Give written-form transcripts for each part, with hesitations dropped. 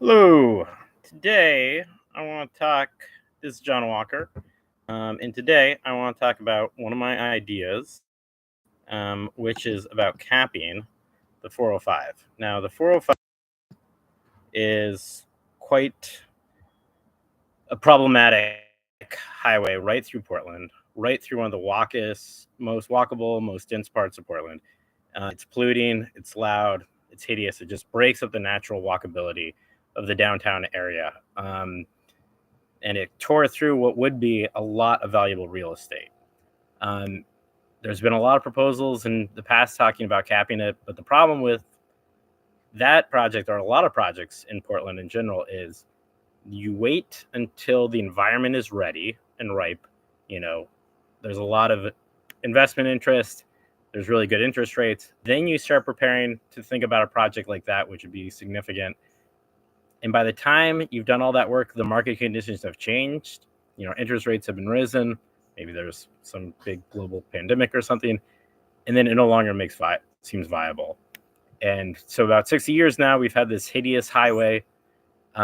Hello. Today I want to talk. This is John Walker, and today I want to talk about one of my ideas, which is about capping the 405. Now, the 405 is quite a problematic highway right through Portland, right through one of the most walkable, most dense parts of Portland. It's polluting, it's loud, it's hideous. It just breaks up the natural walkability of the downtown area. And it tore through what would be a lot of valuable real estate. Um, there's been a lot of proposals in the past talking about capping it, but the problem with that project, or a lot of projects in Portland in general, is you wait until the environment is ready and ripe. You know, there's a lot of investment interest. There's really good interest rates. Then you start preparing to think about a project like that, which would be significant. And by the time you've done all that work, the market conditions have changed. You know, interest rates have been risen. Maybe there's some big global pandemic or something, and then it no longer seems viable. And so, about 60 years now, we've had this hideous highway,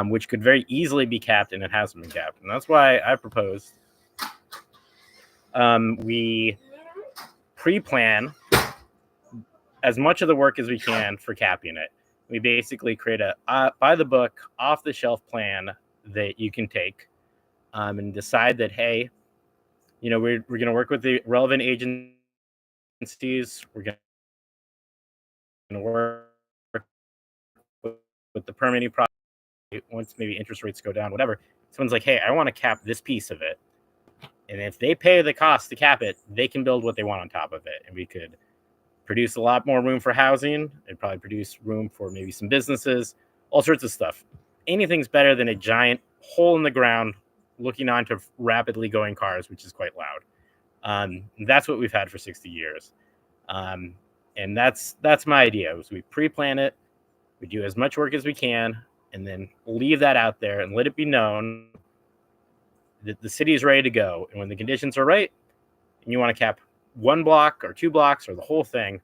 which could very easily be capped, and it hasn't been capped. And that's why I proposed we pre-plan as much of the work as we can for capping it. We basically create a by the book, off the shelf plan that you can take, and decide that, hey, you know, we're going to work with the relevant agencies. We're going to work with the permitting process. Once maybe interest rates go down, whatever, someone's like, hey, I want to cap this piece of it. And if they pay the cost to cap it, they can build what they want on top of it. And we could produce a lot more room for housing. It'd probably produce room for maybe some businesses, all sorts of stuff. Anything's better than a giant hole in the ground looking onto rapidly going cars, which is quite loud. That's what we've had for 60 years. And that's my idea. Was we pre-plan it, we do as much work as we can, and then leave that out there and let it be known that the city is ready to go. And when the conditions are right, and you want to cap one block or two blocks or the whole thing,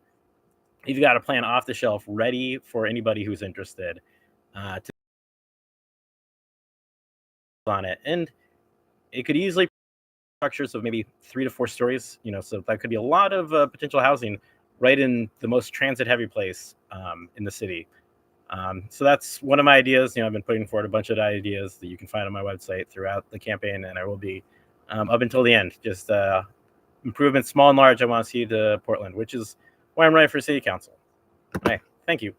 you've got a plan off the shelf ready for anybody who's interested to on it. And it could easily structures of maybe 3 to 4 stories, you know, so that could be a lot of potential housing right in the most transit heavy place in the city. So that's one of my ideas. You know, I've been putting forward a bunch of ideas that you can find on my website throughout the campaign, and I will be up until the end. Just improvements, small and large, I want to see to Portland, which is why I'm running for city council. All right, thank you.